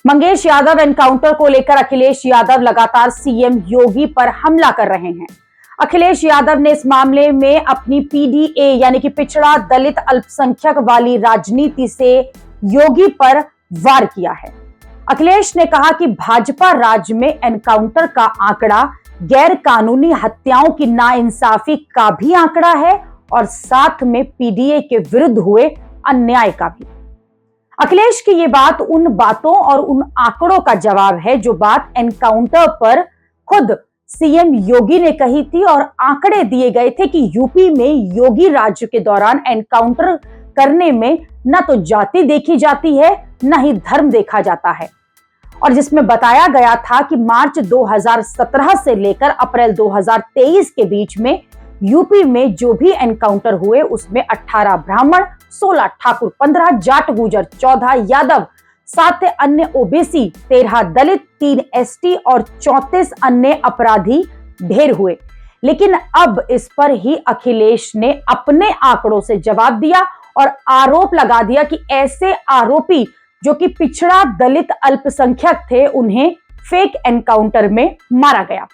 Mangesh Yadav encounter को लेकर अखिलेश यादव लगातार सीएम योगी पर हमला कर रहे हैं। अखिलेश यादव ने इस मामले में अपनी पीडीए यानी कि पिछड़ा दलित अल्पसंख्यक वाली राजनीति से योगी पर वार किया है। अखिलेश ने कहा कि भाजपा राज्य में एनकाउंटर का आंकड़ा गैर कानूनी हत्याओं की नाइंसाफी का भी आंकड़ा है और साथ में पीडीए के विरुद्ध हुए अन्याय का भी। अखिलेश की ये बात उन बातों और उन आंकड़ों का जवाब है जो बात एनकाउंटर पर खुद सीएम योगी ने कही थी और आंकड़े दिए गए थे कि यूपी में योगी राज्य के दौरान एनकाउंटर करने में न तो जाति देखी जाती है न ही धर्म देखा जाता है, और जिसमें बताया गया था कि मार्च 2017 से लेकर अप्रैल 2023 के बीच में यूपी में जो भी एनकाउंटर हुए उसमें 18 ब्राह्मण, 16 ठाकुर, 15 जाट गुजर, 14 यादव, 7 अन्य ओबीसी, 13 दलित, 3 एसटी और 34 अन्य अपराधी ढेर हुए। लेकिन अब इस पर ही अखिलेश ने अपने आंकड़ों से जवाब दिया और आरोप लगा दिया कि ऐसे आरोपी जो कि पिछड़ा दलित अल्पसंख्यक थे उन्हें फेक एनकाउंटर में मारा गया।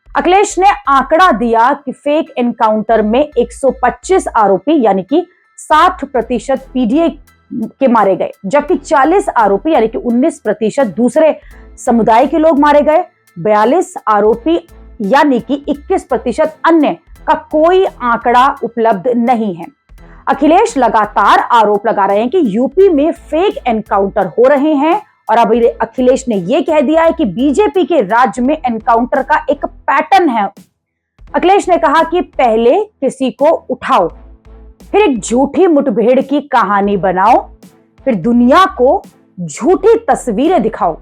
अखिलेश ने आंकड़ा दिया कि फेक एनकाउंटर में 125 आरोपी यानी कि 60% पीडीए के मारे गए, जबकि 40 आरोपी यानी कि 19% दूसरे समुदाय के लोग मारे गए। 42 आरोपी यानी कि 21% अन्य का कोई आंकड़ा उपलब्ध नहीं है। अखिलेश लगातार आरोप लगा रहे हैं कि यूपी में फेक एनकाउंटर हो रहे हैं और अब अखिलेश ने यह कह दिया है कि बीजेपी के राज्य में एनकाउंटर का एक पैटर्न है। अखिलेश ने कहा कि पहले किसी को उठाओ, फिर एक झूठी मुठभेड़ की कहानी बनाओ, फिर दुनिया को झूठी तस्वीरें दिखाओ,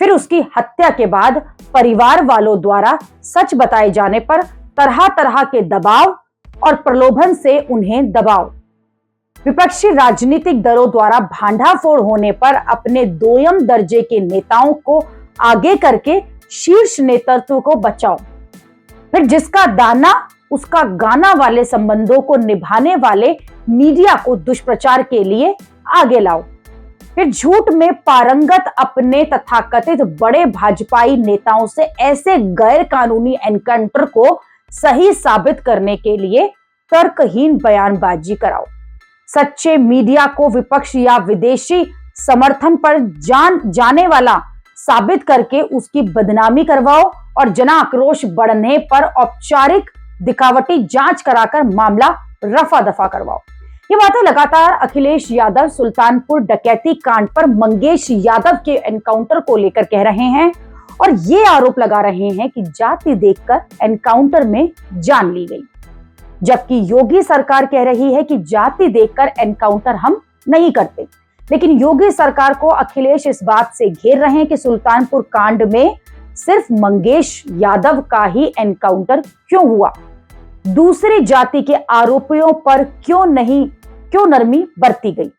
फिर उसकी हत्या के बाद परिवार वालों द्वारा सच बताए जाने पर तरह तरह के दबाव और प्रलोभन से उन्हें दबाओ। विपक्षी राजनीतिक दलों द्वारा भांडाफोड़ होने पर अपने दोयम दर्जे के नेताओं को आगे करके शीर्ष नेतृत्व को बचाओ, फिर जिसका दाना उसका गाना वाले संबंधों को निभाने वाले मीडिया को दुष्प्रचार के लिए आगे लाओ, फिर झूठ में पारंगत अपने तथाकथित बड़े भाजपाई नेताओं से ऐसे गैर कानूनी एनकाउंटर को सही साबित करने के लिए तर्कहीन बयानबाजी कराओ। सच्चे मीडिया को विपक्ष या विदेशी समर्थन पर जाने वाला साबित करके उसकी बदनामी करवाओ और जन आक्रोश बढ़ने पर औपचारिक दिखावटी जांच कराकर मामला रफा दफा करवाओ। ये बातें लगातार अखिलेश यादव सुल्तानपुर डकैती कांड पर मंगेश यादव के एनकाउंटर को लेकर कह रहे हैं और ये आरोप लगा रहे हैं कि जाति देखकर एनकाउंटर में जान ली गई, जबकि योगी सरकार कह रही है कि जाति देखकर एनकाउंटर हम नहीं करते। लेकिन योगी सरकार को अखिलेश इस बात से घेर रहे हैं कि सुल्तानपुर कांड में सिर्फ मंगेश यादव का ही एनकाउंटर क्यों हुआ, दूसरी जाति के आरोपियों पर क्यों नरमी बरती गई।